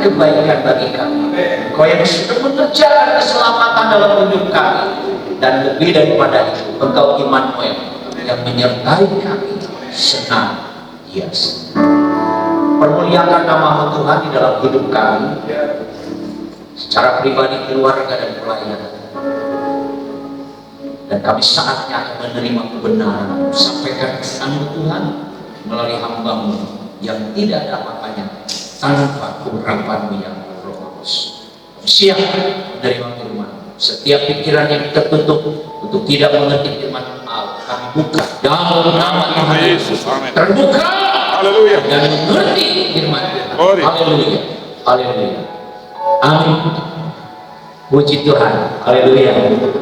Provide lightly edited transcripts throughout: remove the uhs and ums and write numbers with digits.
kebaikan bagi kami. Engkau yang sudah mengerjakan keselamatan dalam hidup kami, dan lebih daripada itu, Engkau Immanuel yang menyertai kami senantiasa. Permuliakan nama Tuhan di dalam hidup kami, secara pribadi, keluarga, dan pelayanan. Dan kami saatnya akan menerima kebenaran, sampaikan pesan Tuhan melalui hamba-Mu yang tidak ada apa-apanya tanpa urapan-Mu yang Roh Kudus. Siap menerima firman. Setiap pikiran yang tertutup untuk tidak mengerti firman Allah, kami buka dalam nama Tuhan Yesus, Amin. terbuka Haleluya. dan mengerti firman Tuhan. Glory. Haleluya, haleluya, amin. Puji Tuhan, haleluya, haleluya.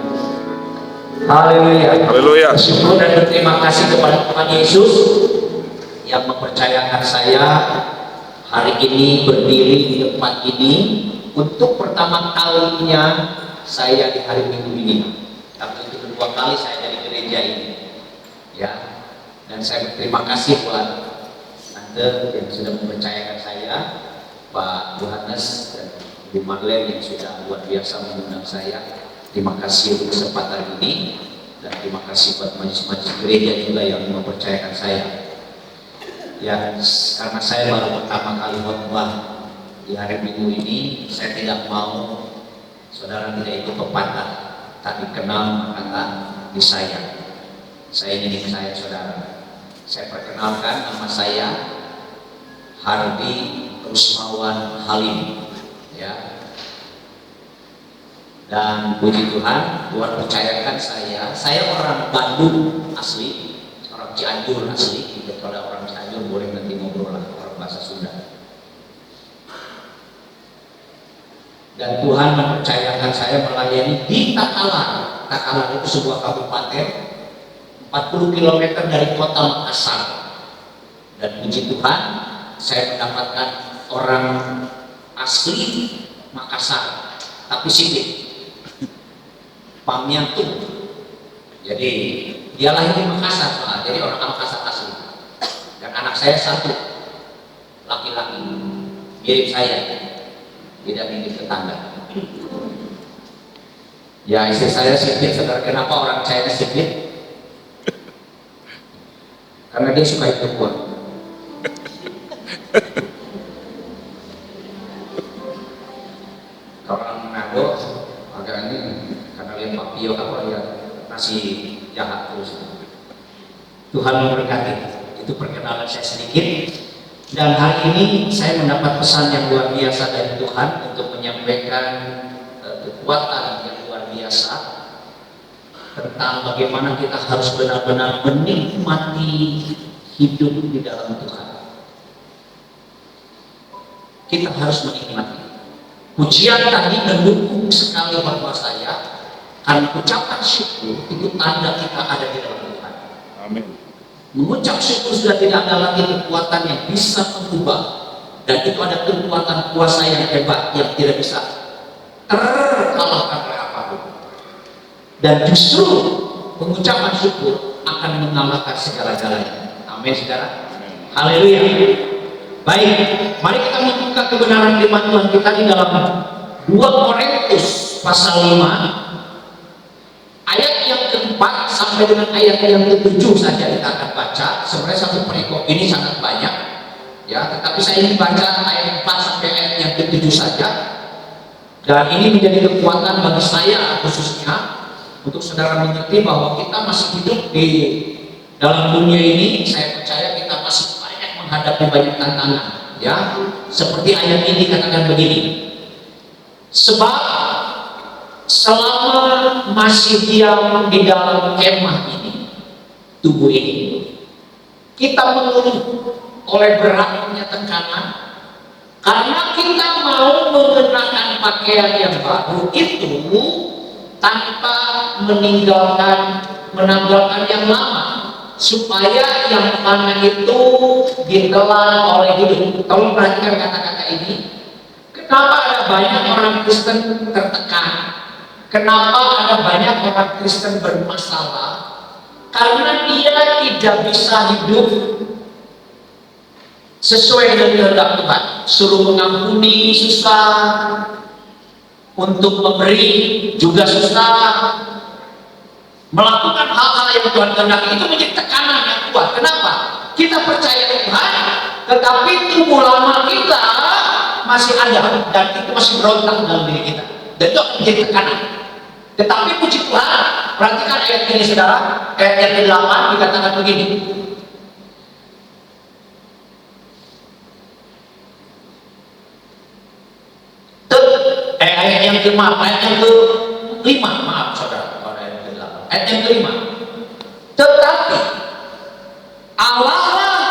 Haleluya. Bersyukur dan berterima kasih kepada Tuhan Yesus yang mempercayakan saya hari ini berdiri di tempat ini untuk pertama kalinya saya di hari Minggu ini. Tapi itu kedua kali saya dari gereja ini, ya. Dan saya berterima kasih buat Tante yang sudah mempercayakan saya, Pak Yohanes dan Bu Marlene yang sudah luar biasa mengundang saya. Terima kasih untuk kesempatan ini dan terima kasih buat majelis-majelis gereja juga yang mempercayakan saya. Ya, karena saya baru pertama kali khotbah di hari Minggu ini, saya tidak mau saudara tidak ikut pepatah, tapi kenal kata di saya. Saya ini saya saudara. Saya perkenalkan nama saya Hardi Rusmawan Halim, ya. Dan puji Tuhan, Tuhan percayakan saya orang Bandung asli, orang Cianjur asli. Kalau ada orang Cianjur boleh nanti ngobrol lah, orang bahasa Sunda. Dan Tuhan mempercayakan saya melayani di Takalar. Takalar itu sebuah kabupaten 40 km dari kota Makassar. Dan puji Tuhan, saya mendapatkan orang asli Makassar, tapi sipit, Pamiantung. Jadi dia lahir di Makassar, jadi orang Makassar asli. Dan anak saya satu, laki-laki, mirip saya, tidak mirip tetangga. Ya, istri saya sipit, saudara. Kenapa orang China sipit? Karena dia suka hidup kuat. Kalau orang Manado agak ini karena lihat Pak Pio apa lihat nasi jahat terus. Tuhan memberkati. Itu perkenalan saya sedikit. Dan hari ini saya mendapat pesan yang luar biasa dari Tuhan untuk menyampaikan kekuatan yang luar biasa tentang bagaimana kita harus benar-benar menikmati hidup di dalam Tuhan. Kita harus menikmati. Pujian tadi mendukung sekali bahwa saya, karena ucapan syukur itu tanda kita ada di dalam Tuhan. Amin. Mengucap syukur sudah tidak ada lagi kekuatan yang bisa mengubah, dan itu ada kekuatan kuasa yang hebat yang tidak bisa terkalahkan oleh apapun. Dan justru pengucapan syukur akan mengalahkan segala-galanya. Amin, saudara. Haleluya. Baik, mari kita membuka kebenaran firman Tuhan kita di dalam 2 Korintus pasal 5 ayat yang ke-4 sampai dengan ayat yang ke-7 saja kita akan baca. Sebenarnya satu perikop ini sangat banyak, ya, tetapi saya ingin baca ayat 4 sampai ayat yang ke-7 saja. Dan ini menjadi kekuatan bagi saya khususnya untuk saudara mengerti bahwa kita masih hidup di dalam dunia ini. Saya percaya kita masih banyak menghadapi banyak tantangan, ya. Seperti ayat ini katakan begini, sebab selama masih diam di dalam kemah ini, tubuh ini, kita mengeluh oleh beratnya tekanan, karena kita mau mengenakan pakaian yang baru itu tanpa menanggalkan yang lama, supaya yang lama itu ditelan oleh hidup. Tolong perhatikan kata-kata ini. Kenapa ada banyak orang Kristen tertekan? Kenapa ada banyak orang Kristen bermasalah? Karena dia tidak bisa hidup sesuai dengan kehendak Tuhan. Suruh mengampuni susah, untuk memberi juga susah, melakukan hal-hal yang Tuhan kehendaki itu menjadi tekanan yang kuat. Kenapa? Kita percaya Tuhan, tetapi tubuh lama kita masih ada dan itu masih berontak dalam diri kita, dan itu akan menjadi tekanan. Tetapi puji Tuhan, perhatikan ayat ini saudara, ayat yang ke-8 dikatakan begini, ayat yang ke-5, ayat yang ke-5, maaf saudara, ayat Tetapi Allah lah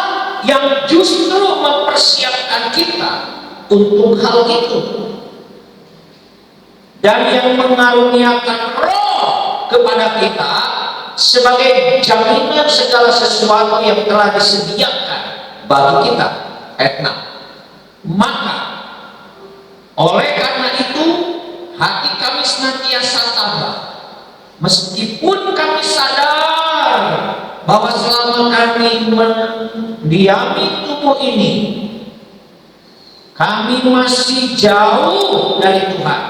yang justru mempersiapkan kita untuk hal itu, dan yang mengaruniakan roh kepada kita sebagai jaminan segala sesuatu yang telah disediakan bagi kita. Ayat 6. Maka oleh karena itu hati kami senantiasa tabah, meskipun kami sadar bahwa selama kami mendiami tubuh ini, kami masih jauh dari Tuhan.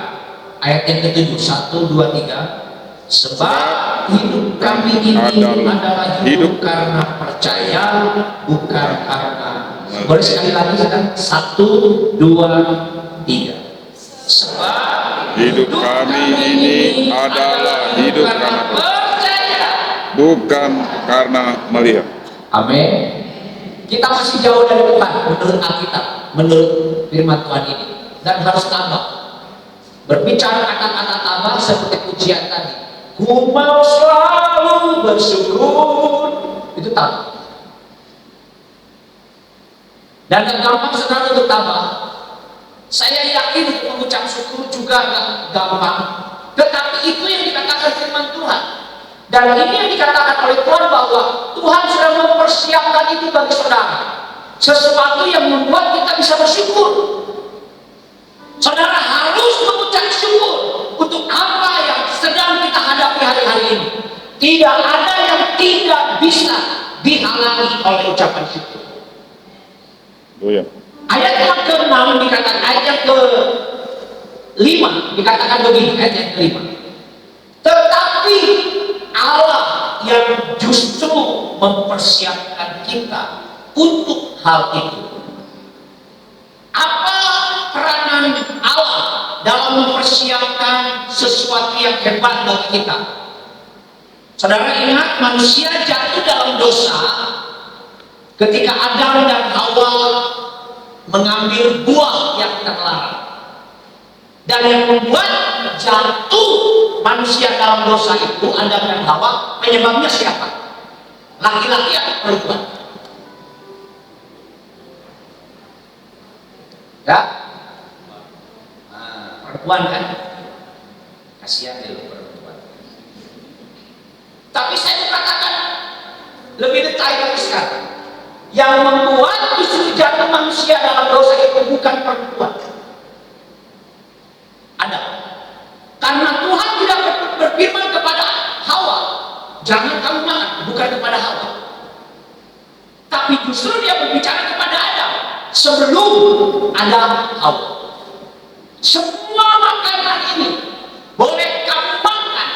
Ayat yang ke-7, 1, 2, 3. Sebab hidup kami ini adalah hidup karena percaya, bukan karena. Boleh sekali lagi, 1, 2, 3. Sebab hidup kami ini adalah hidup karena percaya, bukan karena melihat. Amin. Kita masih jauh dari Tuhan menurut Alkitab, menurut firman Tuhan ini, dan harus tambah. Berbicara kata-kata tambah seperti pujian tadi, ku mau selalu bersyukur, itu tambah. Dan yang gampang saudara untuk tambah. Saya yakin untuk mengucap syukur juga agak gampang, tetapi itu yang dikatakan firman Tuhan. Dan ini yang dikatakan oleh Tuhan, bahwa Tuhan sudah mempersiapkan itu bagi saudara, sesuatu yang membuat kita bisa bersyukur. Saudara harus mengucap syukur untuk apa yang sedang kita hadapi hari-hari ini. Tidak ada yang tidak bisa dihalangi oleh ucapan syukur. Oh ya. Ayat yang ke-6 dikatakan, ayat yang ke-5 dikatakan begini, ayat yang ke-5. Tetapi Allah yang justru mempersiapkan kita untuk hal itu. Apa peranan Allah dalam mempersiapkan sesuatu yang hebat bagi kita? Saudara ingat, manusia jatuh dalam dosa ketika Adam dan Hawa mengambil buah yang terlarang. Dan yang membuat jatuh manusia dalam dosa itu, Adam dan Hawa, penyebabnya siapa? Laki-laki atau perempuan? Ya? Nah, perempuan kan? Kasihan ya perempuan. Tapi saya katakan lebih detail lagi sekarang. Yang membuat justru jatuh manusia dalam dosa itu bukan perempuan, Adam. Karena Tuhan tidak berfirman kepada Hawa, jangan kamu makan, bukan kepada Hawa. Tapi justru dia berbicara kepada Adam sebelum ada Hawa. Semua makanan ini boleh kamu makan,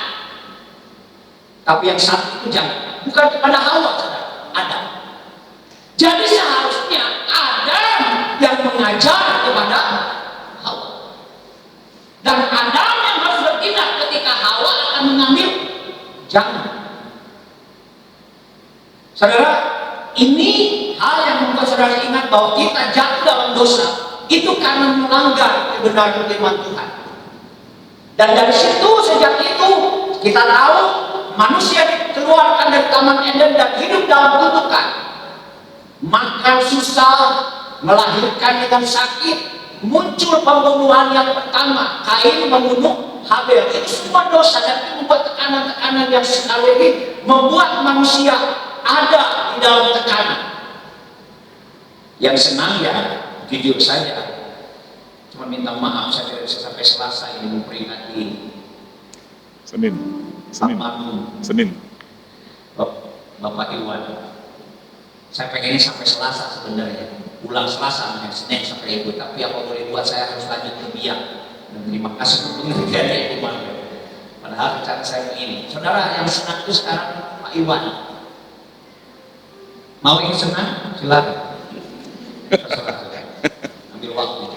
tapi yang satu itu jangan, bukan kepada Hawa, Adam. Jadi seharusnya Adam yang mengajar kepada Hawa, dan Adam yang harus bertindak ketika Hawa akan mengambil jangan. Saudara, ini hal yang membuat saudara ingat bahwa kita jatuh dalam dosa itu karena melanggar kebenaran firman Tuhan. Dan dari situ, sejak itu kita tahu manusia dikeluarkan dari Taman Eden dan hidup dalam kutukan. Makan susah, melahirkan dengan sakit, muncul pembunuhan yang pertama, Kain membunuh Habel. Itu semua dosa, dan itu membuat tekanan-tekanan yang sekali lagi membuat manusia ada di dalam tekanan. Yang senang ya jujur saja, cuma minta maaf saya tidak bisa sampai Selasa ini memperingati Senin. Bapak Iwan. Saya pengennya sampai Selasa sebenarnya, pulang Selasa dengan Senin sampai Ibu, tapi apa boleh buat, saya harus lanjut ke Biak. Dan terima kasih untuk pengertiannya Ibu. Padahal rencana saya begini. Saudara yang senang itu sekarang Pak Iwan. Mau ingin senang? Silakan. Terserah. Ambil waktu.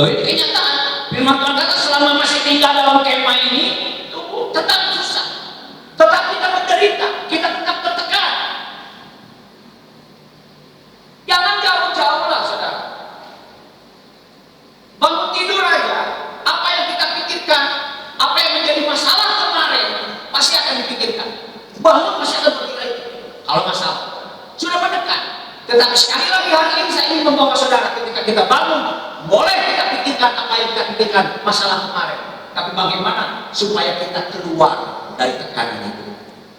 Loh, ini kenyataan. Firman Tuhan kata selama masih tinggal dalam kemah ini, tubuh tetap susah, tetap kita menderita, kita tetap tertekan. Jangan jauh-jauh lah saudara. Bangun tidur aja, apa yang kita pikirkan, apa yang menjadi masalah kemarin, pasti akan dipikirkan. sekali lagi hari ini saya ingin membawa saudara, ketika kita bangun, boleh kita pikirkan apa yang kita pikirkan masalah kemarin, tapi bagaimana supaya kita keluar dari tekanan itu.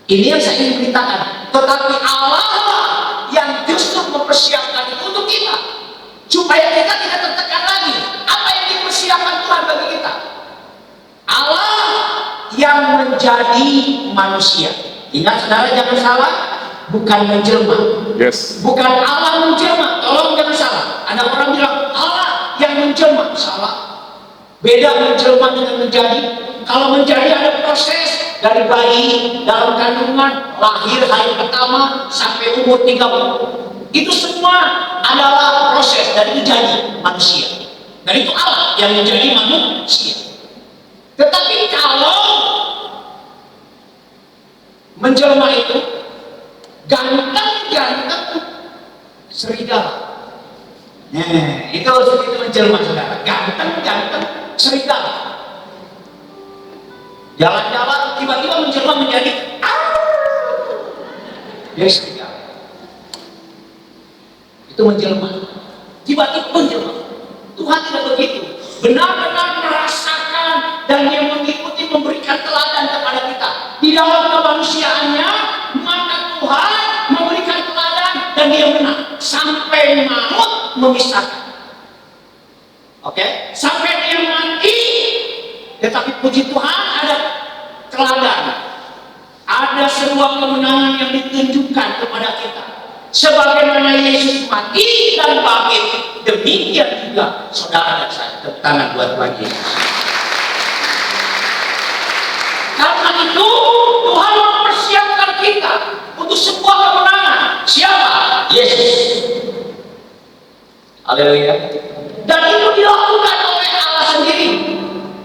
Ini yang saya ingin beritakan. Tetapi Allah yang justru mempersiapkan itu untuk kita, supaya kita tidak tertekan lagi. Apa yang dipersiapkan Tuhan bagi kita? Allah yang menjadi manusia. Ingat saudara, jangan salah, bukan menjelma. Yes. Bukan Allah menjelma, tolong jangan salah. Ada orang bilang Allah yang menjelma, salah. Beda menjelma dengan menjadi. Kalau menjadi ada proses dari bayi dalam kandungan, lahir hari pertama sampai umur 30. Itu semua adalah proses dari menjadi manusia. Dan itu Allah yang menjadi manusia. Tetapi kalau menjelma itu ganteng serigala. Nah, itu menjelma saudara. Ganteng serigala. Jalan-jalan tiba-tiba menjelma menjadi dia serigala. Itu menjelma. Tiba-tiba menjelma. Tuhan tidak begitu. Benar-benar merasakan dan dia mengikuti, memberikan teladan kepada kita. Di dalam kemanusiaannya, maka Tuhan memberikan teladan dan dia menang sampai maut memisahkan. Oke? Sampai dia mati. Tetapi puji Tuhan ada teladan. Ada sebuah kemenangan yang ditunjukkan kepada kita. Sebagaimana Yesus mati dan bangkit, demikian juga saudara dan saya. Tepuk tangan buat Tuhan Yesus. Karena itu Tuhan mempersiapkan kita untuk sebuah kemenangan. Siapa? Yesus. Haleluya. Dan itu dilakukan oleh Allah sendiri.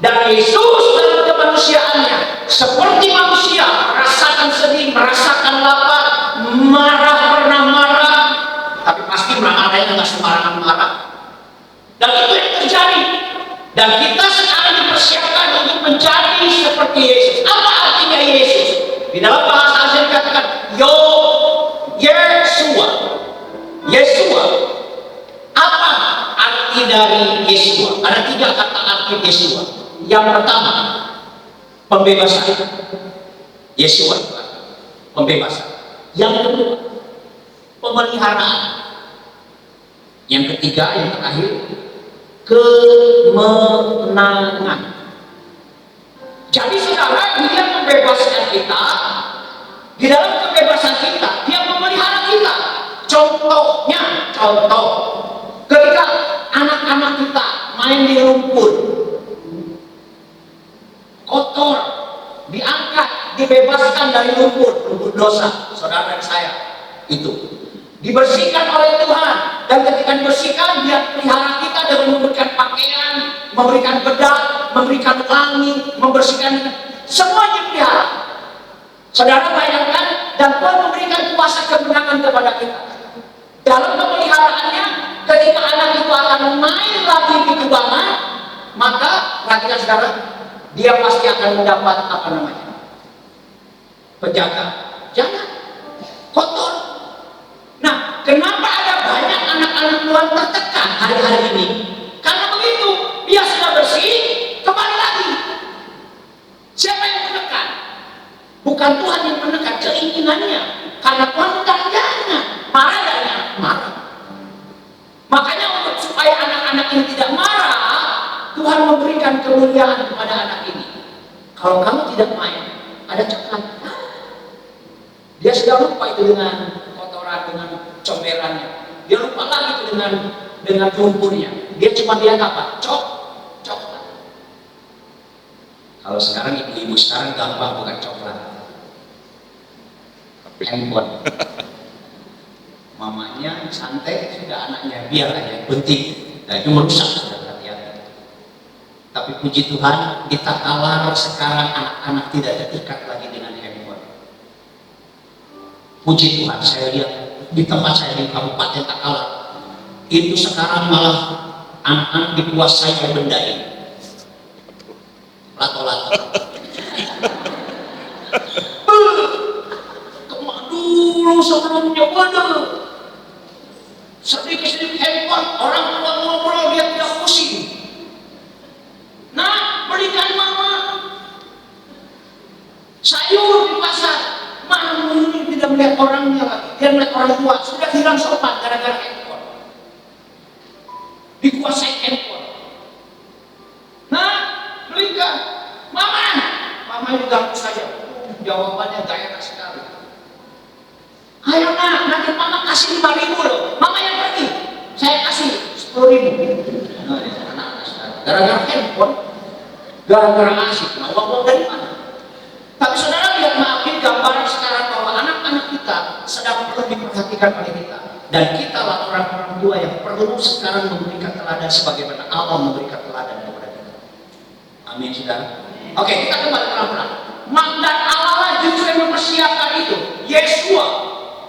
Dan Yesus dalam kemanusiaannya seperti manusia, merasakan sedih, merasakan lapar, pernah marah, tapi pasti marahnya nggak sembarangan marah. Dan itu yang terjadi. Dan kita sekarang dipersiapkan untuk menjadi seperti Yesus. Apa artinya Yesus? Di dalam bahasa asing dikatakan Yesua. Apa arti dari Yesua? Ada 3 kata arti Yesua. Yang pertama, pembebasan. Yesua, pembebasan. Yang kedua, pemeliharaan. Yang ketiga, yang terakhir, kemenangan. Jadi saudara, dia membebaskan kita. Di dalam kebebasan kita, dia memelihara kita. Contoh, ketika anak-anak kita main di rumput, kotor, diangkat, dibebaskan dari rumput dosa, saudara dan saya, itu dibersihkan oleh Tuhan. Dan ketika dibersihkan, dia pelihara kita dengan memberikan pakaian, memberikan bedak, memberikan wangi, membersihkan, semuanya pelihara. Saudara bayangkan, dan Tuhan memberikan kuasa kemenangan kepada kita. Dalam pemeliharaannya, ketika anak itu akan main lagi di kubangan, maka perhatikan saudara, dia pasti akan mendapat apa namanya? Penjaga. Jangan kotor. Nah, kenapa ada banyak anak-anak Tuhan tertekan hari-hari ini? Karena begitu, dia sudah bersih, kembali lagi. Siapa yang menekan? Bukan Tuhan yang menekan, keinginannya. Karena Tuhan jangan marah. Makanya untuk supaya anak-anak ini tidak marah, Tuhan memberikan kemuliaan kepada anak ini. Kalau kamu tidak main, ada coklat. Dia sudah lupa itu dengan kotoran, dengan comberannya. Dia lupa lagi itu dengan lumpurnya. Dia cuma lihat apa? Coklat. Kalau sekarang ibu-ibu sekarang gampang bukan coklat. Handphone. Mamanya santai, sudah anaknya biar aja, penting. Nah itu merusak, sudah hati-hati. Tapi puji Tuhan, kita kalah sekarang anak-anak tidak terikat lagi dengan handphone. Puji Tuhan, saya lihat di tempat saya di Kabupaten Takalar, itu sekarang malah anak-anak dikuasai oleh benda ini. Lato-lato. Dulu sebelumnya waduh, orangnya lagi, dia ngeliat orang tua, sudah hilang sopan gara-gara handphone. Dikuasai handphone. Nah, belikan, mama itu ganggu saya. Jawabannya gak enak sekali. Ayo nak, nanti mama kasih 5.000 loh. Mama yang pergi, saya kasih 10.000. Gara-gara handphone, gara-gara asik. Nah, uang dari mana? Tapi saudara lihat, maafin gambaran sekarang bahwa anak-anak kita sedang perlu diperhatikan oleh kita. Dan kita lah orang-orang tua yang perlu sekarang memberikan teladan sebagaimana Allah memberikan teladan kepada kita. Amin, saudara. Oke, kita kembali pelan-pelan. Dan Allah lah justru yang mempersiapkan itu.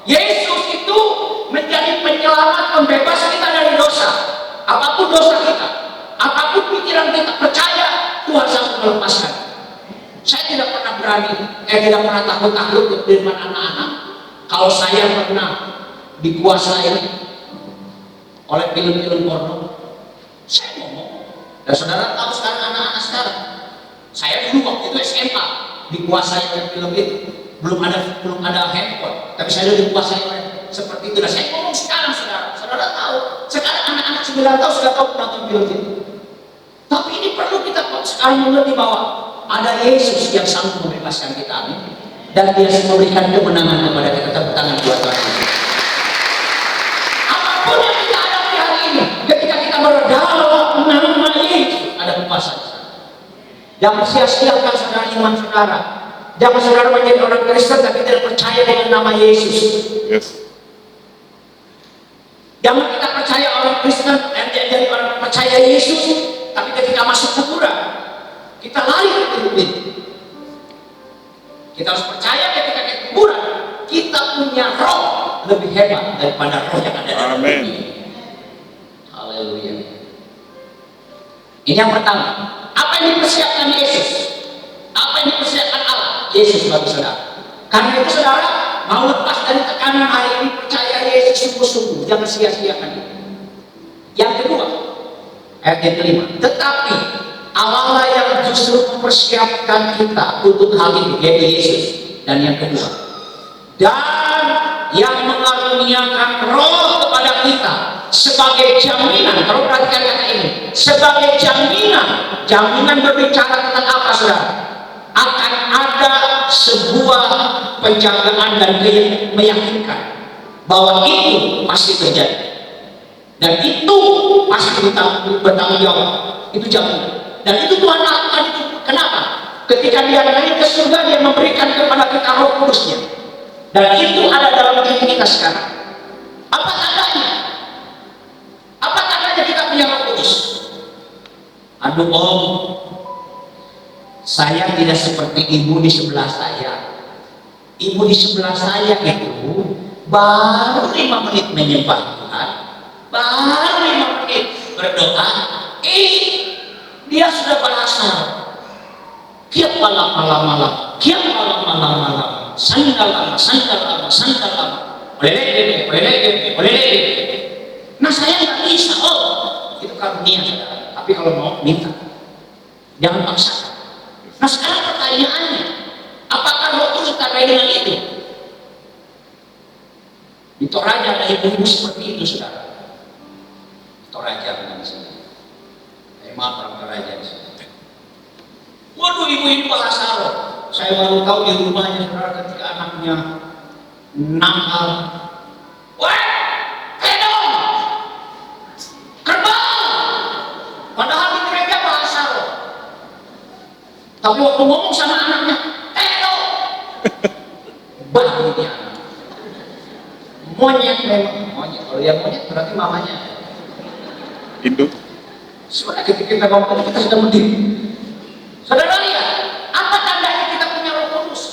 Yesus itu menjadi penyelamat, pembebas kita dari dosa. Apapun dosa kita, apapun pikiran kita, percaya Tuhan sanggup melepaskan. Saya tidak pernah tidak pernah takut di firman anak-anak. Kalau saya pernah dikuasai oleh film-film porno, saya ngomong. Dan saudara tahu sekarang anak-anak sekarang, saya dulu waktu itu SMA dikuasai oleh film itu. Belum ada handphone, tapi saya sudah dikuasai oleh seperti itu. Dan saya ngomong sekarang, saudara tahu. Sekarang anak-anak 9 tahun sudah tahu menonton film itu. Tapi ini perlu kita sekarang mengerti bahwa ada Yesus yang sanggup membebaskan kita, amin. Dan Dia memberikan kemenangan kepada kita. Tepuk tangan buat Tuhan. Apapun yang kita hadapi hari ini, ketika kita berdoa nama Yesus, ada kuasa. Jangan sia-siakan saudara iman saudara. Jangan saudara menjadi orang Kristen tapi tidak percaya dengan nama Yesus. Yes. Jangan kita percaya orang Kristen dan jadi orang percaya Yesus, tapi ketika masuk kuburan kita lari ke kubur. Kita harus percaya ketika ke kuburan kita punya roh lebih hebat daripada roh yang ada dalam dunia. Haleluya. Ini yang pertama. Apa yang dipersiapkan Yesus? Apa yang dipersiapkan Allah? Yesus bagi saudara. Karena itu saudara mau lepas dari tekanan hari ini, percaya Yesus sungguh-sungguh, jangan sia-siakan itu. Yang kedua, ayat yang kelima, tetapi Allah yang justru mempersiapkan kita untuk hal itu, yaitu Yesus. Dan yang kedua, dan yang mengaruniakan roh kepada kita sebagai jaminan. Kalau perhatikan kata ini, sebagai jaminan berbicara tentang apa, saudara? Akan ada sebuah penjagaan dan meyakinkan bahwa itu pasti terjadi dan itu pasti bertanggung jawab. Itu jaminan, dan itu Tuhan lakukan itu. Kenapa? Ketika Dia naik ke surga, Dia memberikan kepada kita Roh Kudus-Nya, dan itu ada dalam diri kita sekarang. Apa tandanya? Apa tandanya kita punya Roh Kudus? Aduh om, saya tidak seperti ibu di sebelah saya. Ibu di sebelah saya itu baru 5 menit menyembah Tuhan, baru 5 menit berdoa, dia sudah berasal. Kiap malam, sandal lama. Boleh. Nah saya nggak bisa, itu karunia saudara. Tapi kalau mau minta, jangan paksakan. Nah sekarang pertanyaannya, apakah Roh Kudus terkait dengan itu? Di Toraja ada ibu-ibu seperti itu, saudara. Toraja bukan di sini. Maaf orang Toraja di sini. Waduh, ibu ini bahasa roh. Saya baru tahu di rumahnya, saudara, ketika anaknya nakal. Wah, kedong, kerbau. Padahal di gereja bahasa roh. Tapi waktu ngomong sama anaknya, kedong, bahunya. Monyet memang, monyet. Kalau dia monyet berarti mamanya. Induk. Sebenarnya ketika kita ngomong kita sudah mendiem. Saudara lihat, apa tandanya kita punya Roh Kudus?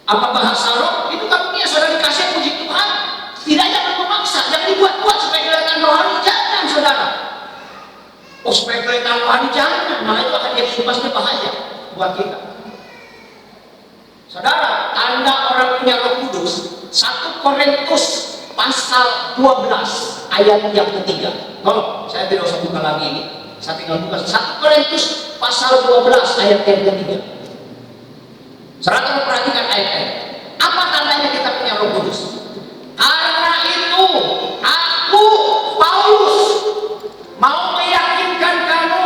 Apa bahasa roh? Itu karunia saudara dikasih, puji Tuhan. Tidak jangan memaksa, jangan dibuat-buat supaya kelihatan rohani, jangan saudara. Oh supaya kelihatan rohani jangan, nah itu akan jadi impasnya bahaya buat kita. Saudara, tanda orang punya Roh Kudus, 1 Korintus pasal 12 ayat yang ketiga. Tolong, saya tidak usah buka lagi ini. Saya tinggal buka 1 Korintus pasal 12 ayat yang ketiga. Saudara perhatikan ayat-ayat. Apa tandanya kita punya Roh Kudus? Karena itu aku Paulus mau meyakinkan kamu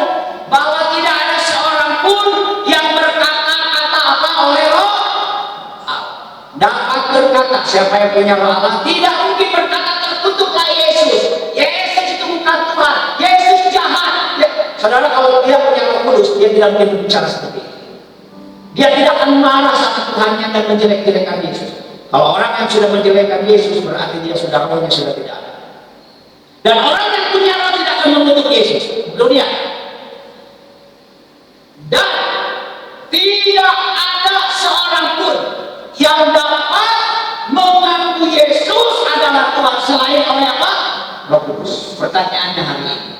bahwa tidak ada seorang pun yang berkata-kata apa oleh Roh Allah. Dapat berkata, siapa yang punya Roh Allah tidak mungkin berkata terkutuklah Yesus. Yesus itu bukan Tuhan. Yesus jahat. Saudara, kalau dia punya Roh Kudus, dia tidak mungkin berbicara seperti itu. Dia tidak akan marah sama Tuhannya dan menjelek-jelekan Yesus. Kalau orang yang sudah menjelekkan Yesus, berarti dia sudah rohnya sudah tidak ada. Dan orang yang punya roh tidak akan mengutuk Yesus. Dunia. Dan tidak ada seorang pun yang dapat mengaku Yesus adalah Tuhan selain oleh apa? Roh Kudus. Pertanyaannya hari ini,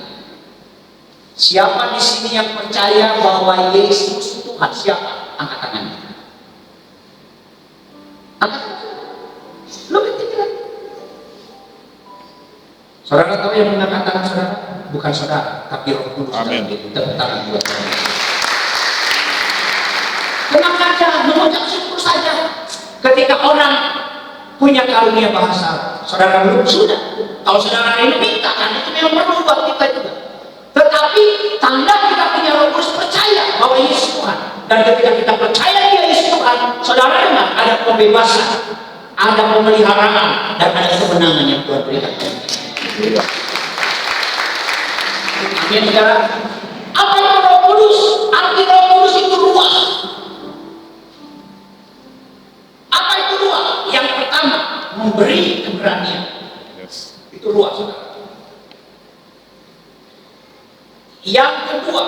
siapa di sini yang percaya bahwa Yesus Tuhan? Siapa? Angkat tangannya. Angkat tangannya. Lu ketiga. Saudara tahu yang mengangkat tangan saudara? Bukan saudara, tapi Roh Kudus. Amin. Tepuk tangan buat saudara. Tenang saja, mengucap syukur saja. Ketika orang punya karunia bahasa, saudara belum sudah. Kalau saudara ini minta, kan itu memang perlu buat kita juga. Tetapi tanda kita punya Roh Kudus percaya bahwa Yesus Tuhan. Dan ketika kita percaya Dia Yesus Tuhan, saudara dengar ada pembebasan, ada pemeliharaan, dan ada kemenangan yang Tuhan berikan. Amin, saudara. Apa itu Roh Kudus? Arti Roh Kudus itu ruah. Apa itu ruah? Yang pertama, memberi keberanian. Itu ruah, saudara. Yang kedua,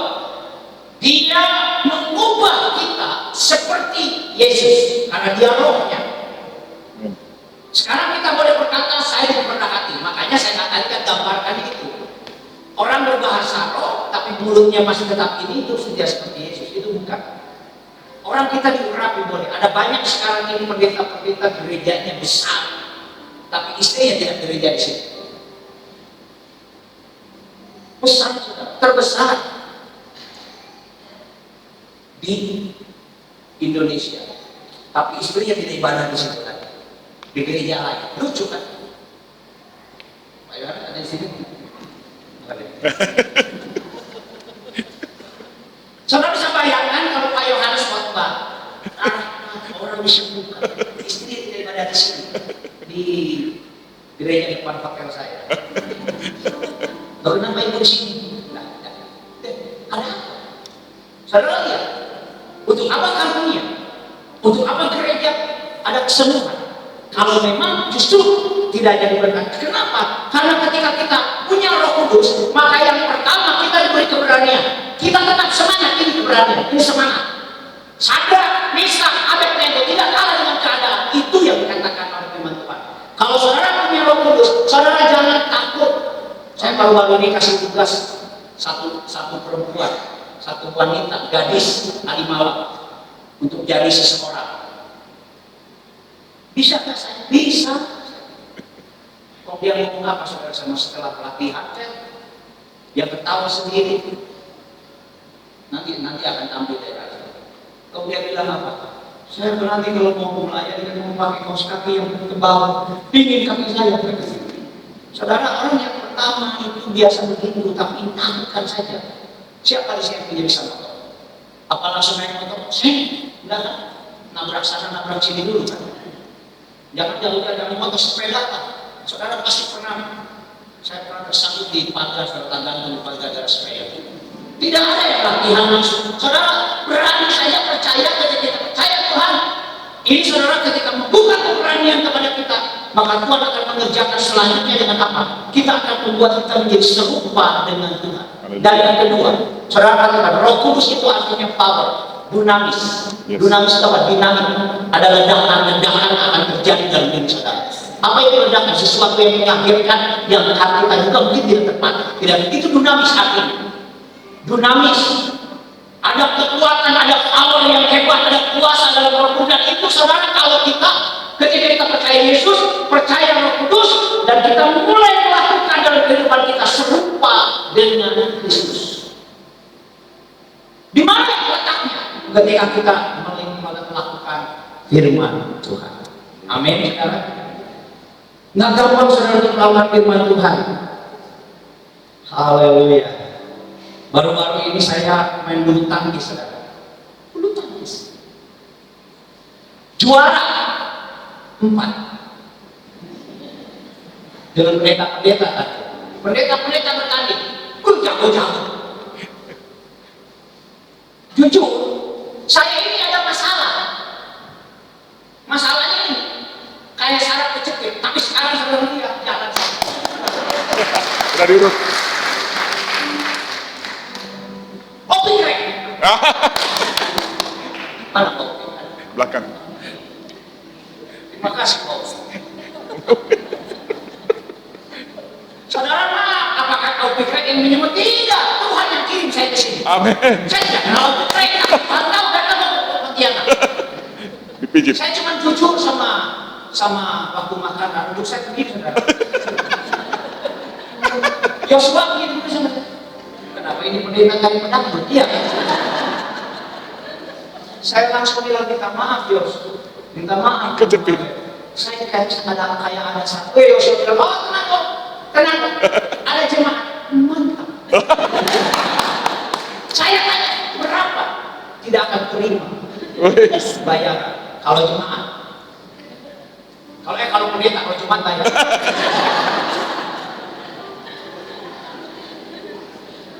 Dia mengubah kita seperti Yesus karena Dia rohnya. Sekarang kita boleh berkata saya diperendah hati. Makanya saya katakan gambarkan itu. Orang berbahasa roh tapi mulutnya masih tetap ini, itu sudah seperti Yesus. Itu bukan. Orang kita diurapi boleh. Ada banyak sekarang ini pendeta-pendeta gerejanya besar, tapi istrinya tidak gereja di sini. Besar, terbesar di Indonesia, tapi istrinya tidak ibadah di situ lagi, di gereja lain. Lucu kan? Pak Yohanes ada di sini? Saudara bisa bayangkan kalau Pak Yohanes khotbah, orang disembuhkan, istrinya tidak ibadah di sini, di gereja depan hotel saya. Baru nama ibu di sini. Ada apa? Saudara lihat, untuk apa karunia? Untuk apa gereja ada kesembuhan? Kalau memang justru tidak jadi berkat. Kenapa? Karena ketika kita punya Roh Kudus, maka yang pertama kita diberi keberanian. Kita tetap semangat, ini keberanian, ini semangat. Sadar, Meshak, Abednego tidak kalah dengan keadaan. Itu yang dikatakan oleh firman Tuhan. Kalau saudara punya Roh Kudus, saudara jangan takut. Saya baru-baru ini kasih tugas satu perempuan, satu wanita, gadis tadi malam untuk jadi seseorang. Bisa nggak saya? Bisa. Kok dia ngomong apa saudara sama setelah pelatihan? Dia ketawa sendiri. Nanti akan tampil dari atas. Kok dia bilang apa? Saya nanti kalau mau melayani dan mau pakai kaos kaki yang tebal, dingin kaki saya. Saudara, orang yang pertama itu biasa begitu, tapi tangan saja. Siapa di sini yang bisa motor? Apa langsung naik motor? Enggak kan? Nabrak sana, nabrak sini dulu kan? Jangan jauh-jauh motor sepeda kan? Saudara pasti pernah. Saya pernah tersangkut di pagar tertanggang gara-gara sepeda. Tidak ada yang latihan langsung. Saudara berani saja percaya ketika kita percaya Tuhan. Ini saudara ketika membuka keberanian kepada kita, maka Tuhan akan mengerjakan selanjutnya dengan apa? Kita akan membuat kita menjadi serupa dengan Tuhan. Dan yang kedua, saudara katakan Roh Kudus itu artinya power, dinamis. Dinamis itu apa? Dinamik. Ada ledakan-ledakan akan terjadi dalam diri saudara. Apa itu ledakan? Sesuatu yang mengakhirkan yang kita juga mungkin tidak tepat. Tidak, itu dinamis artinya. Dinamis. Ada kekuatan, ada power yang hebat, ada kuasa dalam Roh Kudus. Dan itu saudara kalau kita ketika kita percaya Yesus, percaya Roh Kudus, dan kita mulai melakukan dalam kehidupan kita serupa dengan Kristus. Di mana letaknya? Ketika kita melakukan firman Tuhan. Amin, saudara. Nggak gampang saudara untuk melawan firman Tuhan. Haleluya. Baru-baru ini saya main bulu tangkis, saudara. Bulu tangkis. Juara 4. Dengan pendeta-pendeta tadi. Pendeta-pendeta bertanding. Jago-jago. Jujur, saya ini ada masalah. Masalahnya ini kayak syarat kejepit, tapi sekarang sudah lihat jalan saya. Sudah diurut. Kopi krek. Mana kopi? Belakang. Terima kasih, Pak. Saudara, apakah kopi krek yang menyebut? Tidak, Tuhan yang kirim saya ke sini. Amin. Saya tidak kenal kopi krek, tapi Tuhan tahu datang ke Pontianak. Dipijit. Saya cuma jujur sama waktu makan dan untuk saya begini, saudara. Yosua begitu sama saya. Kenapa ini pendeta kali pedang? Iya. Saya langsung bilang minta maaf, Yos. Minta maaf. Kejepit. Saya kayak ada satu. Yosua bilang, oh tenang kok, tenang kok. Ada jemaat, mantap. Saya tanya berapa? Tidak akan terima. Bayar. Kalau jemaat. Kalau pendeta, kalau jemaat bayar.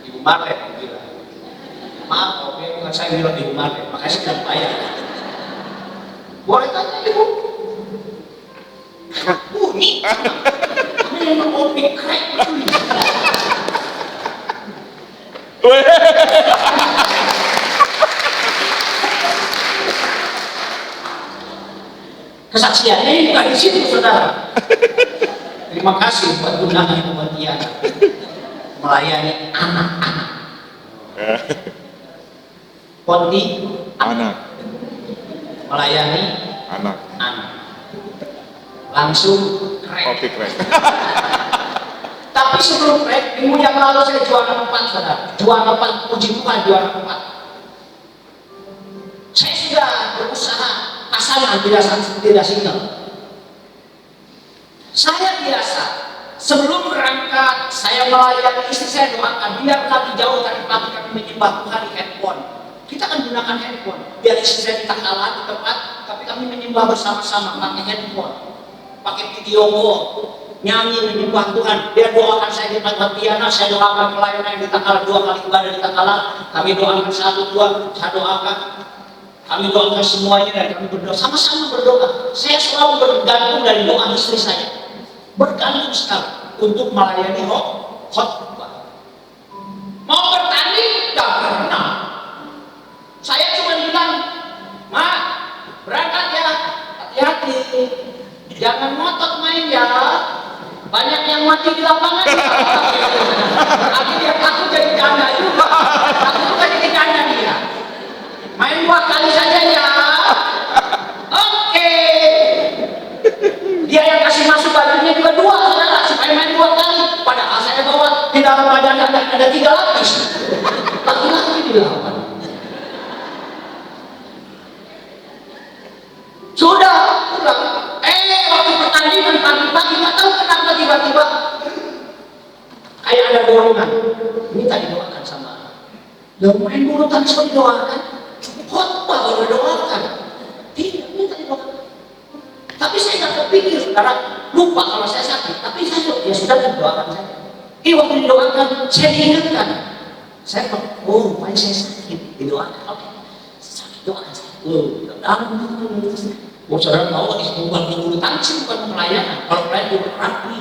Ibu Marlet bilang, maaf, oke, bukan saya bilang Ibu Marlet, makanya saya bilang bayar. Boleh tanya Ibu? Bunyi. Minum kopi krek. Kesaksiannya ini bukan di situ, saudara. Terima kasih buat undangan Pontianak melayani anak-anak. Ponti Anak. melayani Anak. anak. Langsung krek. Kopi keren. Tapi sebelum krek, minggu yang lalu saya juara 4, saudara. Juara 4, puji Tuhan, juara 4. Saya sudah berusaha pasangan tidak single. Saya biasa sebelum berangkat saya melayani istri, saya doakan biar kami jauh tadi pagi kami menyembah Tuhan di handphone. Kita kan gunakan handphone biar istri saya di Takalar di tempat, tapi kami menyembah bersama-sama pakai handphone, pakai video call, nyanyi menyembah Tuhan. Dia doakan saya di Pontianak, saya doakan pelayanan di Takalar, 2 kali ibadah di Takalar. Kami doakan 1, 2, saya doakan. Kami doakan semuanya dan kami berdoa, sama-sama berdoa. Saya selalu bergantung dari doa istri saya. Bergantung sekali untuk melayani khotbah. Mau bertanding, gak pernah. Saya cuma bilang, Ma, berangkat ya, hati-hati. Jangan ngotot main ya. Banyak yang mati di lapangan ya. Berarti dia takut jadi janda juga. Takut juga jadi janda dia. Main 2 kali saja ya. Oke. Dia yang kasih masuk bajunya juga 2, saudara, supaya main 2 kali. Padahal saya bawa di dalam badan ada 3 lapis. Laki-laki di lapangan. Sudah pulang. Waktu pertandingan pagi-pagi nggak tahu kenapa tiba-tiba kayak ada dorongan. Minta didoakan sama. Lo main bulu tangkis kok didoakan? Khotbah kalau doakan, tidak minta didoakan. Tapi saya nggak kepikir, saudara, lupa kalau saya sakit. Tapi saya ya sudah didoakan saya. Waktu didoakan, saya diingatkan. Saya bilang, oh, rupanya saya sakit, didoakan. Oke, sakit doakan saya. Saudara tahu di bukan bulu tangkis bukan pelayanan. Kalau pelayanan itu rapi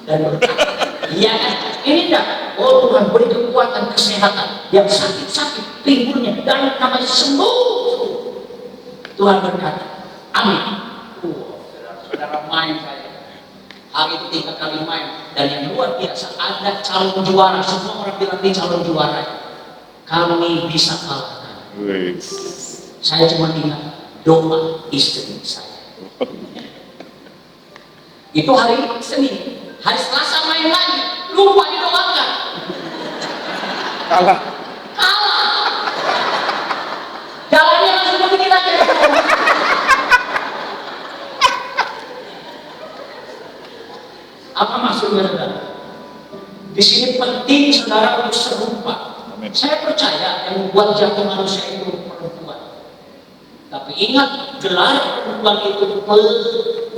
dan berkat. Iya kan? Ini enggak. Oh Tuhan beri kekuatan, kesehatan. Yang sakit-sakit pinggulnya dan namanya sembuh. Tuhan berkata, amin. Saudara main saya. Hari itu 3 kali main. Dan yang luar biasa, ada calon juara. Semua orang bilang ini calon juara. Kami bisa kalahkan. Saya cuma ingat doa istri saya. Itu hari Senin. Hari Selasa main lagi, lupa didoakan. Kalah. Jalannya langsung begini lagi. Apa maksudnya saudara? Di sini penting saudara untuk serupa. Amin. Saya percaya yang membuat jatuh manusia itu perempuan. Tapi ingat, gelar perempuan itu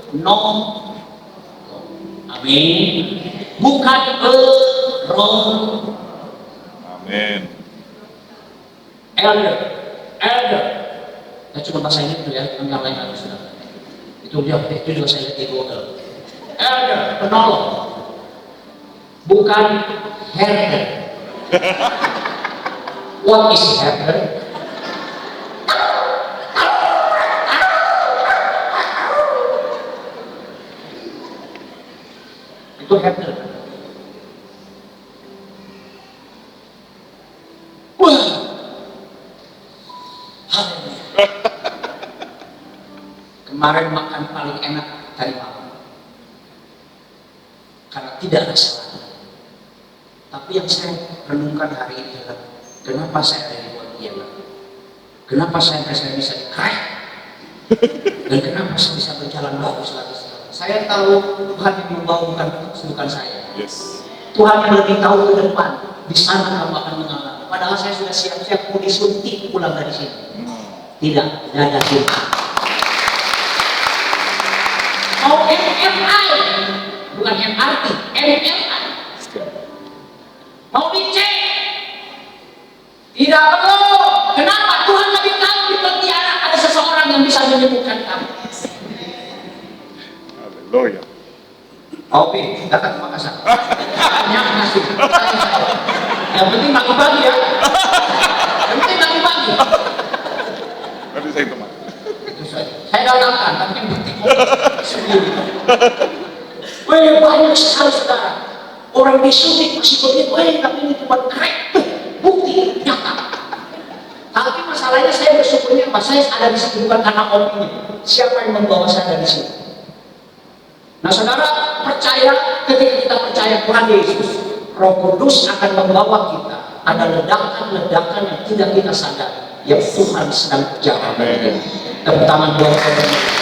penolong. Amin. Bukan penolong. Amin. Elder. Saya cuma bahasa ini dulu ya, yang lain harus saudara. Itu juga saya lihat di Google. Elder, penolong. Bukan herder. What is herder? Itu herder. Wah. Haleluya. Kemarin makan paling enak tadi malam. Karena tidak ada salah. Tapi yang saya renungkan hari ini adalah kenapa saya ada di Pontianak? Kenapa saya bisa dikrek? Dan kenapa saya bisa berjalan bagus lagi sekarang? Saya tahu Tuhan yang membawa bukan saya. Yes. Tuhan yang lebih tahu ke depan. Di sana kamu akan mengalami. Padahal saya sudah siap-siap mau disuntik pulang dari sini. Tidak ada suntik. Mau MRI, bukan MRT, MRI. Mau dicek? Tidak perlu. Kenapa? Tuhan lebih tahu di Pontianak ada seseorang yang bisa menyembuhkan kamu. Haleluya. Oke, datang ke Makassar. Banyak kasih. Yang penting bagi-bagi ya. Yang penting bagi-bagi. Nanti saya teman. Itu saja. Saya datangkan, tapi yang penting sendiri. Wih, banyak sekali saudara. Orang disuntik masih begitu, tapi ini cuma krek, bukti nyata. Tapi masalahnya saya bersyukurnya, saya ada di sini bukan karena opini. Siapa yang membawa saya dari sini? Nah, saudara percaya, ketika kita percaya Tuhan Yesus, Roh Kudus akan membawa kita. Ada ledakan-ledakan yang tidak kita sadari, yang Tuhan sedang kerjakan. Tepuk tangan buat Tuhan.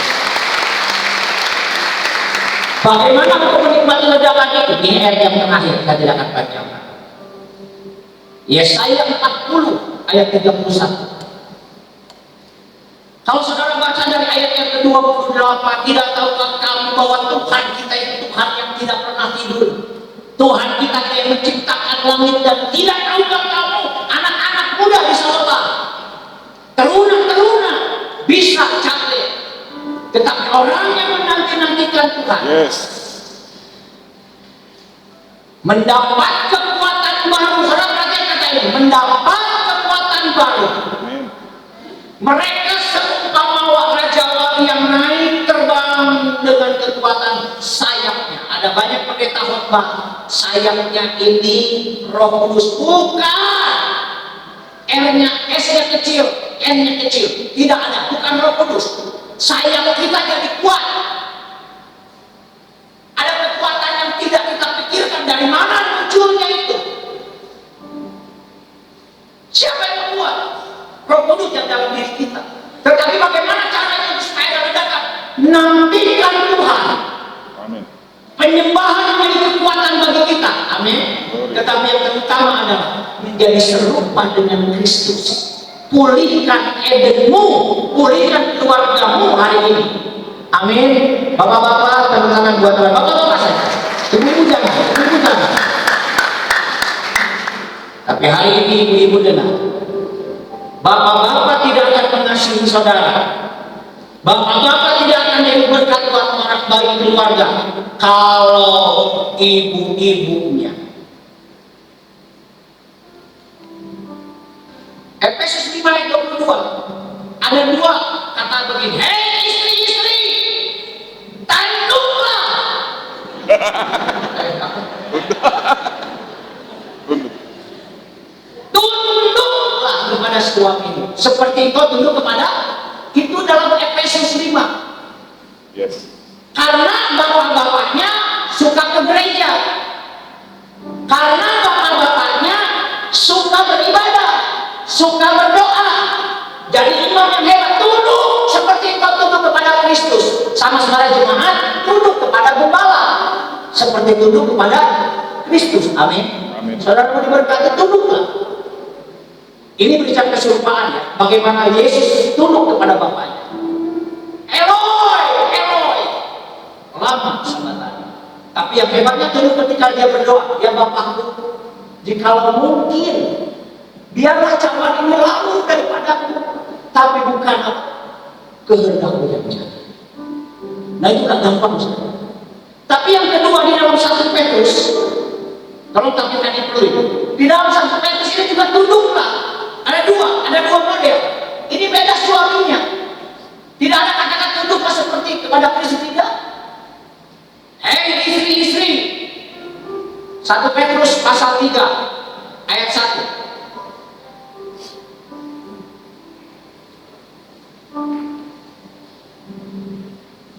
Bagaimana untuk menikmati ledakan itu? Ini ayat yang terakhir, kita tidak akan panjangkan. Yesaya 40 ayat 31. Kalau saudara baca dari ayat yang ke-28, tidak tahukah kamu bahwa Tuhan kita itu Tuhan yang tidak pernah tidur? Tuhan kita yang menciptakan langit, dan tidak tahukah kamu anak-anak muda bisa lelah, teruna-teruna bisa capek, tetapi orang yang menanti-nantikan Tuhan mendapat kekuatan baru. Saudara perhatikan kata ini, mendapat kekuatan baru. Mereka seumpama raja yang naik terbang dengan kekuatan sayapnya. Ada banyak pendeta khotbah, sayapnya ini Roh Kudus. Bukan. R-nya, S-nya kecil, N-nya kecil. Tidak ada, bukan Roh Kudus. Sayap kita jadi kuat. Ada kekuatan yang tidak kita pikirkan. Dari mana munculnya itu? Siapa yang membuat? Roh Kudus yang dalam diri kita. Tetapi bagaimana caranya supaya ada ledakan? Nantikan Tuhan. Amin. Penyembahan menjadi kekuatan bagi kita. Amin. Tetapi yang terutama adalah menjadi serupa dengan Kristus. Pulihkan Edenmu, pulihkan keluargamu hari ini. Amin. Bapak-bapak, tepuk tangan buat Tuhan. Bapak-bapak saja. Ibu-ibu jangan, ibu-ibu jangan. Tapi hari ini ibu-ibu dengar. Bapak-bapak tidak akan mengasihi saudara. Bapak-bapak tidak akan jadi berkat buat orang baik keluarga kalau ibu-ibunya. Efesus 5 ayat 22 ada dua kata begini. Hei istri-istri, tunduklah. Tunduklah kepada suamimu seperti engkau tunduk kepada. Itu dalam Efesus 5. Yes. Karena bapak-bapaknya suka ke gereja, karena bapak-bapaknya suka beribadah, suka berdoa. Jadi imam yang hebat tunduk seperti engkau tunduk kepada Kristus. Sama saudara jemaat tunduk kepada gembala. seperti tunduk kepada Kristus. Amin. Amin. Saudara mau diberkati, tunduklah. Ini berbicara keserupaan ya, bagaimana Yesus tunduk kepada Bapaknya. Eloi, Eloi, lama sambatannya. Tapi yang hebatnya tunduk ketika dia berdoa, ya Bapakku, jikalau mungkin, biarlah cawan ini lalu daripadaku, tapi bukan apa kehendakmu yang jadi. Nah itu gak gampang saudara. Tapi yang kedua di dalam 1 Petrus, tolong tampilkan itu dulu. Di dalam 1 Petrus ini juga tunduklah. Ada dua model. Ini beda suaminya. Tidak ada kata-kata tunduklah seperti kepada Kristus, tidak. Hei istri-istri, 1 Petrus pasal 3 ayat 1.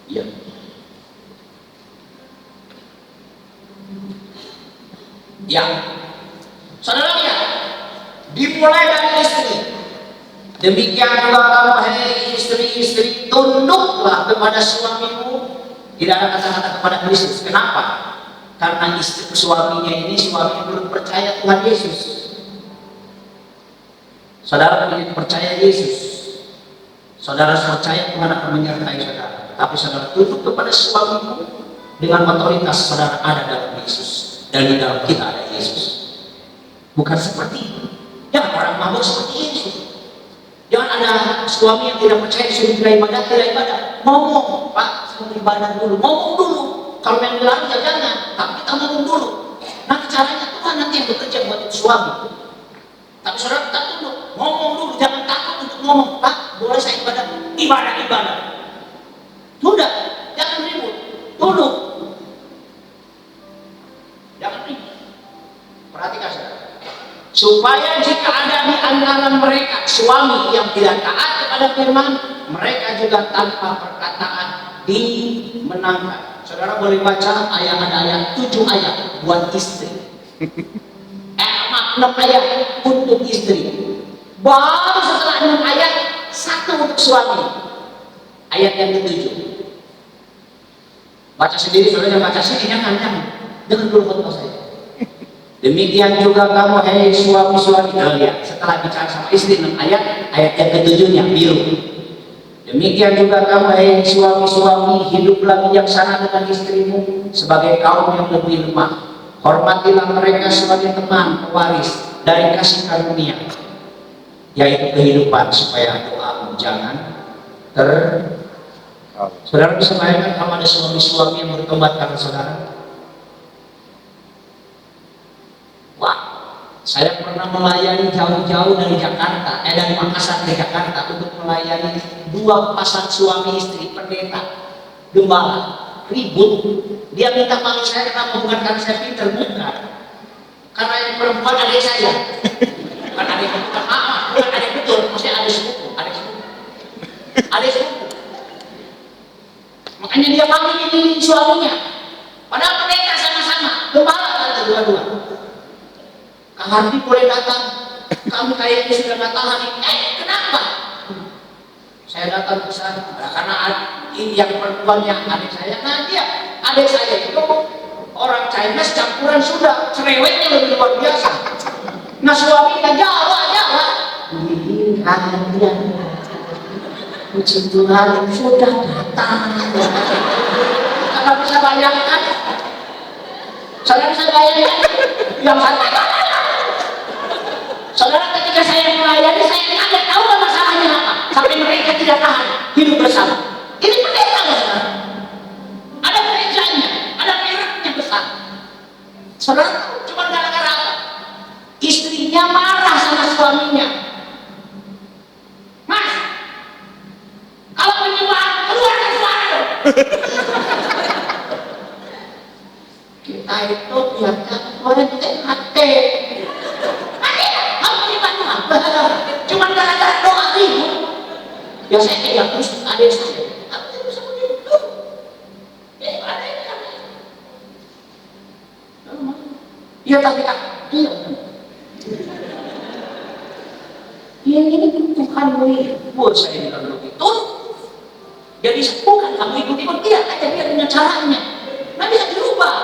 Ya. Ya. Saudara lihat, dimulai dari istri. Demikian juga kamu, hei istri-istri, tunduklah kepada suamimu. Tidak ada kata-kata kepada Kristus. Kenapa? Karena istri suaminya ini suami belum percaya Tuhan Yesus. Saudara belum percaya Yesus. Saudara percaya Tuhan akan menyertai saudara. Tapi saudara tunduk kepada suamimu dengan otoritas saudara ada dalam Yesus. Dan di dalam kita ada Yesus. Bukan seperti itu. Jangan orang mabuk seperti Yesus. Jangan ada suami yang tidak percaya disuruh tidak ibadah. Ngomong, Pak, sebelum ibadah dulu. Ngomong dulu. Kalau yang bilang ya jangan, tapi kita ngomong dulu. Nanti caranya Tuhan nanti yang bekerja buat suami. Tapi saudara kita tunduk. Ngomong dulu, jangan takut untuk ngomong. Pak, boleh saya ibadah? Ibadah. Sudah, jangan ribut. Tunduk. Jangan ribut. Perhatikan saudara. Supaya jika ada di antara mereka suami yang tidak taat kepada firman, mereka juga tanpa perkataan dimenangkan. Saudara boleh baca ayat 7 ayat buat istri. 6 ayat untuk istri. Baru setelah 6 ayat 1 untuk suami. Ayat yang ke-7. Baca sendiri, saudara baca sendiri, jangan dulu buat saya. Demikian juga kamu, hei suami-suami. Lihat, setelah bicara sama istri 6 ayat yang ke-7-nya biru. Demikian juga kamu, hei suami-suami, hiduplah bijaksana dengan istrimu sebagai kaum yang lebih lemah. Hormatilah mereka sebagai teman pewaris dari kasih karunia, yaitu kehidupan, supaya doamu jangan Saudara bisa bayangkan kalau ada suami-suami yang bertobat karena saudara. Saya pernah melayani jauh-jauh dari Jakarta, dari Makassar ke Jakarta untuk melayani 2 pasang suami istri pendeta gembala. Ribut. Dia minta maaf saya kenapa, bukan karena saya pintar, bukan. Karena yang perempuan adik saya. Bukan adik, bukan mama, bukan adik betul, maksudnya adik sepupu, adik sepupu. Makanya dia panggil ini suaminya. Padahal pendeta sama-sama, gembala kali dua-dua. Kang Hardi boleh datang, kamu kayaknya sudah nggak tahan. Kenapa? Saya datang ke sana karena ini yang perempuannya adik saya. Nah dia, adik saya itu orang Chinese campuran sudah, cerewetnya lebih luar biasa. Nah suaminya Jawa. Ini kalian, puji Tuhan sudah datang. Kalau bisa bayangkan, saya bisa bayangkan yang satu. Saudara, ketika saya melayani, saya tidak tahu masalahnya apa sampai mereka tidak tahan hidup bersama. Ini pendeta, saudara. Ada gerejanya, ada mereknya besar. Saudara, cuma gara-gara apa? Istrinya marah sama suaminya. Mas, kalau penyembahan keluarkan suara dong. Kita itu biarkan orang hati. Cuma gara-gara doa ribut. Ya saya kayak terus adik saya. Aku tidak bisa begitu. Iya tapi kak, iya. Ini Tuhan buat saya bilang begitu. Jadi bukan kamu ikut dia aja dia dengan caranya. Nggak bisa dirubah.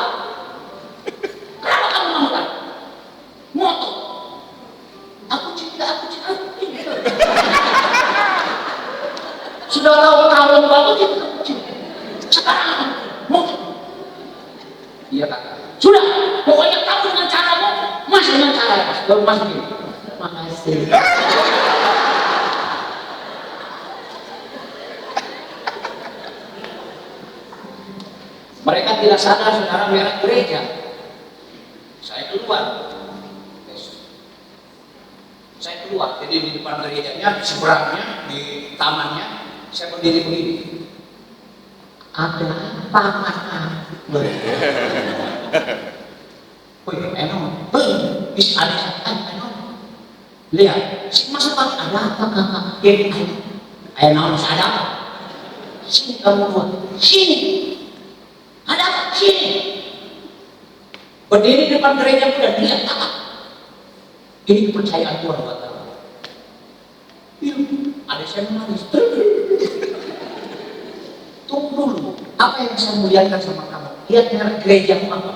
sudah tahu kalem banget itu sekarang mau iya kakak sudah pokoknya kamu dengan caramu mas dengan cara mas baru mas begini makasih mereka tidak sadar saudara merek gereja saya keluar jadi di depan gerejanya di seberangnya di tamannya saya berdiri begini ada apa kakak wih enak bisa ada enak lihat si mas ada apa kakak ini enak ada sini kamu buat sini ada apa sini berdiri di depan gereja udah lihat kakak ini kepercayaan Tuhan buat kamu iya ada saya menangis tunggu dulu apa yang saya muliakan sama kamu lihat merek gerejamu apa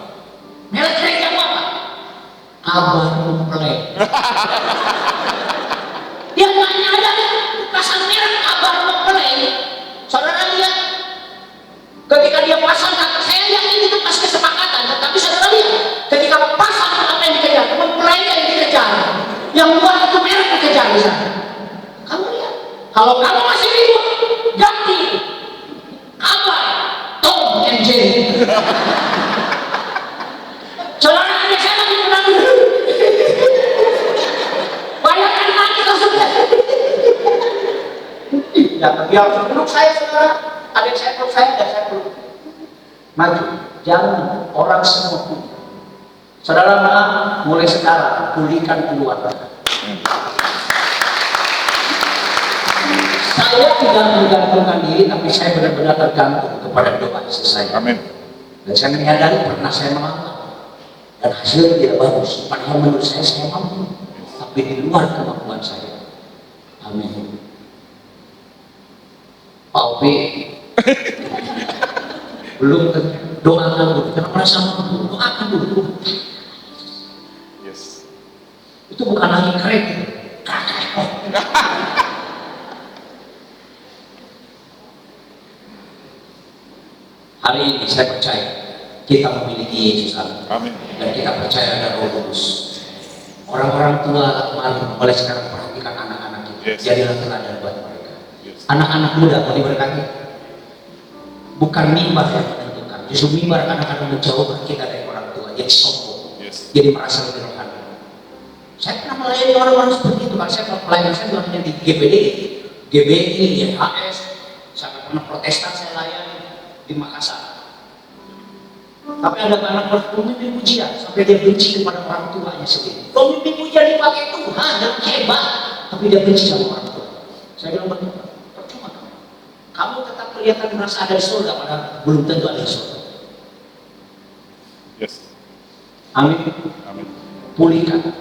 merek gerejamu apa kabar mempelai dia nanya ada pasang merek kabar mempelai saudara lihat ketika dia pasang kata saya yakin itu pas kesepakatan tapi saudara lihat ketika pasang apa yang dikejar mempelai yang dikejar yang buat itu merek dikejar di sana kamu lihat kalau kamu masih ribut ganti kabar Tom and Jerry saudara adik saya lagi menangis bayangkan lagi tersebut ya dia peluk saya saudara adik saya peluk saya dan saya peluk maju jangan orang semua punya saudara maaf mulai sekarang pulihkan keluarga saya tidak menggantungkan diri tapi saya benar-benar tergantung kepada doa istri saya Amin. dan saya menyadari pernah saya melakukan dan hasilnya tidak bagus padahal menurut saya mampu tapi di luar kemampuan saya amin Pak Opi belum doakan dulu karena merasa mampu doakan dulu Yes. itu bukan lagi keren hari ini saya percaya kita memiliki Yesus Allah Amin. dan kita percaya ada Roh Kudus. Orang-orang tua mari mulai sekarang perhatikan anak-anak kita. Yes. Jadilah teladan buat mereka. Yes. Anak-anak muda mau diberkati. Bukan mimbar yang menentukan. Justru mimbar anak-anak menjauhkan kita dari orang tua. Jadi sombong. Yes. Jadi merasa lebih rohani. Saya pernah melayani orang-orang seperti itu. Kalau saya pelayanan saya bukan hanya di GBD, GBI, YHS, sampai pernah Protestan saya layani di Makassar. Tapi ada anak pemimpin pujian sampai dia benci kepada orang tuanya sendiri. Pemimpin pujian dipakai Tuhan dan hebat, tapi dia benci sama orang tua. Saya bilang percuma kamu tetap kelihatan merasa ada di surga padahal belum tentu ada di surga. Yes. Amin. Amin. Pulihkan.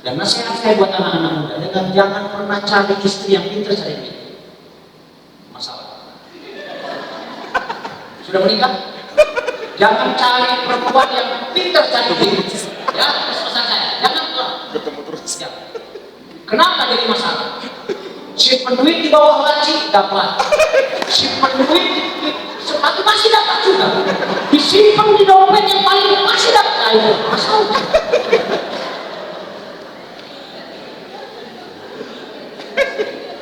Dan nasihat saya buat anak-anak muda dengan jangan pernah cari istri yang pintar cari duit. Masalah. Sudah menikah? Jangan cari perempuan yang pintar cari duit. Ya, pesan saya. Jangan Ketemu terus. ya. Kenapa jadi masalah? Simpen duit di bawah laci dapat. Simpen duit di sepatu masih dapat juga. Disimpan di dompet yang paling masih dapat. Nah, itu masalah.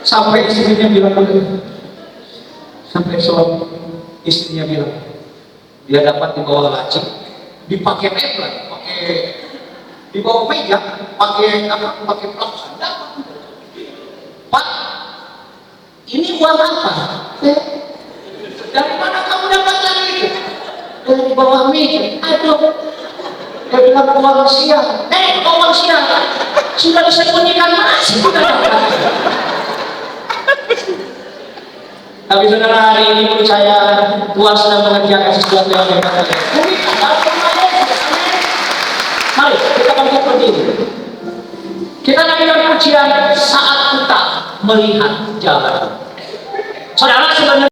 Sampai istrinya bilang begitu. Sampai suami istrinya bilang dia dapat di bawah laci, dipakai mebel, pakai di bawah meja, pakai apa? Pakai pelasan. Pak, ini uang apa? Dari mana kamu dapatkan itu? Dari bawah meja. Aduh, dia bilang uang siang. Uang siang sudah disembunyikan masih sudah dapat. Tapi saudara hari ini percaya Tuhan sedang mengerjakan sesuatu yang hebat. Mari kita bangkit berdiri. Kita nyanyikan pujian saat kita melihat jalan. Saudara sebenarnya